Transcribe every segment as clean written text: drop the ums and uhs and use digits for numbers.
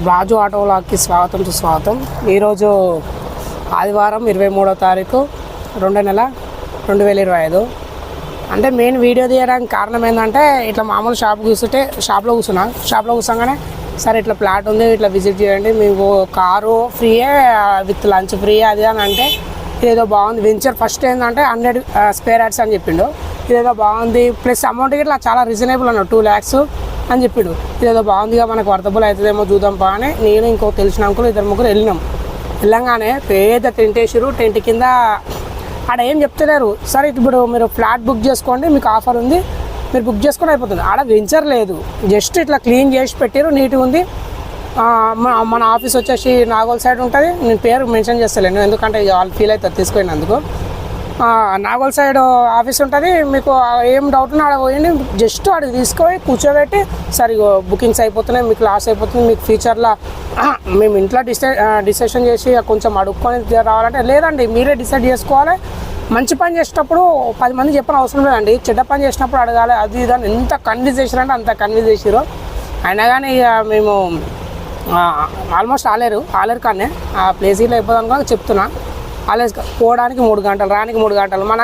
రాజు auto వ్లాగ్కి స్వాగతం సుస్వాగతం. ఈరోజు ఆదివారం 23వ తారీఖు 2వ నెల 2025. అంటే మెయిన్ వీడియో తీయడానికి కారణం ఏంటంటే ఇట్లా మామూలు షాప్లో కూర్చోగానే సరే ఇట్లా ప్లాట్ ఉంది, ఇట్లా విజిట్ చేయండి, మీకు కారు ఫ్రీయే విత్ లంచ్ ఫ్రీ అది అని అంటే ఇదేదో బాగుంది. వెంచర్ ఫస్ట్ ఏంటంటే 100 స్పేర్ యాడ్స్ అని చెప్పిండు. ఇదేదో బాగుంది, ప్లస్ అమౌంట్ ఇట్లా చాలా రీజనబుల్ అన్నాడు, 2 lakhs అని చెప్పిండు. ఇదేదో బాగుందిగా, మనకు వర్తబుల్ అవుతుందేమో చూద్దాంపా అని నేను ఇంకో తెలిసిన అంకులు 2-3 వెళ్ళంగానే పెద్ద టెంట్ వేసారు. టెంట్ కింద ఆడ ఏం చెప్తలేరు, సరే ఇప్పుడు మీరు ఫ్లాట్ బుక్ చేసుకోండి, మీకు ఆఫర్ ఉంది, మీరు బుక్ చేసుకొని అయిపోతుంది. ఆడ వెంచర్ లేదు, జస్ట్ ఇట్లా క్లీన్ చేసి పెట్టారు, నీట్గా ఉంది. మన ఆఫీస్ వచ్చేసి నాగోల్ సైడ్ ఉంటుంది. నేను పేరు మెన్షన్ చేస్తలేను ఎందుకంటే వాళ్ళు ఫీల్ అవుతారు తీసుకుపోయినందుకు. నాగోల్ సైడ్ ఆఫీస్ ఉంటుంది. మీకు ఏం డౌట్ ఉన్నా ఆడ పోయండి, జస్ట్ ఆడికి తీసుకుపోయి కూర్చోబెట్టి సరే బుకింగ్స్ అయిపోతున్నాయి, మీకు లాస్ అయిపోతుంది, మీకు ఫ్యూచర్లో మేము ఇంట్లో డిసిషన్ చేసి కొంచెం అడుక్కొని రావాలంటే లేదండి, మీరే డిసైడ్ చేసుకోవాలి. మంచి పని చేసేటప్పుడు 10 మంది చెప్పిన అవసరం లేదండి, చెడ్డ పని చేసినప్పుడు అడగాలి. అది ఇదని ఎంత కన్విన్స్ చేసారంటే అంత కన్విన్స్ చేసారు. అయినా కానీ ఇక మేము ఆల్మోస్ట్ ఆలేరు కానీ ఆ ప్లేసీలో అయిపోదాం చెప్తున్నా. ఆలేజ్ పోవడానికి 3 గంటలు, రానికి 3 గంటలు. మన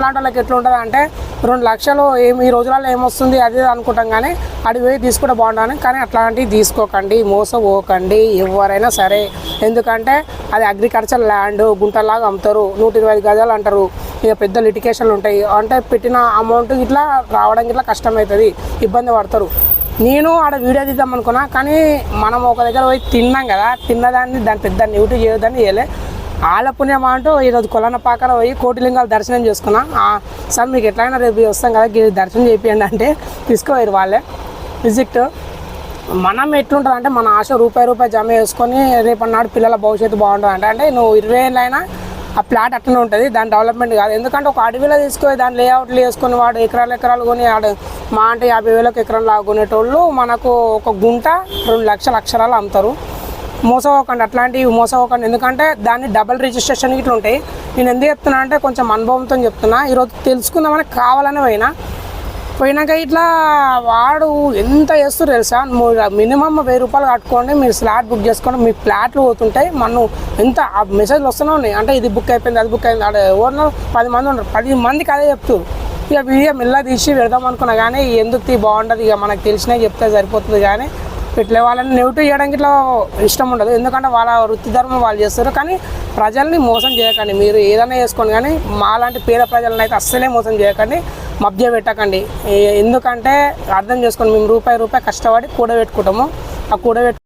లాంటి వాళ్ళకి ఎట్లా ఉంటుంది అంటే 2 లక్షలు ఈ రోజులలో ఏమొస్తుంది అది అనుకుంటాం, కానీ అడిగి పోయి తీసుకుంటే బాగుంటుంది. కానీ అట్లాంటివి తీసుకోకండి, మోసపోకండి ఎవరైనా సరే. ఎందుకంటే అది అగ్రికల్చర్ ల్యాండ్, గుంటలాగా అమ్ముతారు, 125 గజాలు అంటారు. ఇక పెద్ద లిటికేషన్లు ఉంటాయి, అంటే పెట్టిన అమౌంట్ ఇట్లా రావడం ఇట్లా కష్టమవుతుంది, ఇబ్బంది పడతారు. నేను ఆడ వీడియో తీద్దాం అనుకున్నా, కానీ మనం ఒక దగ్గర పోయి తిన్నాం కదా, దాన్ని పెద్ద న్యూటీ చేయొద్దని చేయలే. ఆల పుణ్యం అంటూ ఈరోజు కొలనపాకలో పోయి కోటిలింగాలు దర్శనం చేసుకున్నా. సార్ మీకు ఎట్లయినా రేపు వస్తాం కదా, దర్శనం చేయండి అంటే తీసుకుపోయారు వాళ్ళే విజిట్. మనం ఎట్లుంటుంది అంటే మన ఆశ రూపాయి జమ చేసుకొని రేపన్నాడు పిల్లల భవిష్యత్తు బాగుంటుంది అంటే నువ్వు 20 ఏళ్ళైనా ఆ ప్లాట్ అట్లనే ఉంటుంది, దాని డెవలప్మెంట్ కాదు. ఎందుకంటే ఒక అడవిలో తీసుకొని దాని లేఅవుట్లు వేసుకొని వాడు ఎకరాలు కొని ఆడు మా అంటే 50,000 ఎకరం లాగా కొనేటోళ్ళు మనకు ఒక గుంట 2 లక్షల అక్షరాలు అమ్ముతారు. మోసపోకండి, అట్లాంటివి మోసపోకండి. ఎందుకంటే దాన్ని డబల్ రిజిస్ట్రేషన్ ఇట్లా ఉంటాయి. నేను ఎందుకు చెప్తున్నా అంటే కొంచెం అనుభవంతో చెప్తున్నా. ఈరోజు తెలుసుకుందామని కావాలని పోయినాక ఇట్లా వాడు ఎంత చేస్తారు తెలుసా, మినిమం 1000 రూపాయలు కట్టుకోండి, మీరు స్లాట్ బుక్ చేసుకోండి, మీ ఫ్లాట్లు పోతుంటాయి. మనం ఎంత మెసేజ్లు వస్తూనే ఉన్నాయి, అంటే ఇది బుక్ అయిపోయింది, అది బుక్ అయింది. ఆడ ఎవరినో 10 మంది ఉన్నారు, 10 మందికి అదే చెప్తారు. ఇక వీడియో మెల్ల తీసి పెడదాం అనుకున్నా, కానీ ఎందుకు బాగుంటుంది, ఇక మనకు తెలిసినవి చెప్తే సరిపోతుంది. కానీ ఇట్లా వాళ్ళని నెగిటివ్ చేయడానికి ఇట్లా ఇష్టం ఉండదు, ఎందుకంటే వాళ్ళ వృత్తి ధర్మం వాళ్ళు చేస్తారు. కానీ ప్రజల్ని మోసం చేయకండి, మీరు ఏదైనా చేసుకోండి, కానీ మాలాంటి పేద ప్రజలను అయితే అస్సలే మోసం చేయకండి, మభ్య పెట్టకండి. ఎందుకంటే అర్థం చేసుకోండి, మేము రూపాయి కష్టపడి కూడబెట్టుకుంటాము. ఆ కూడబెట్టు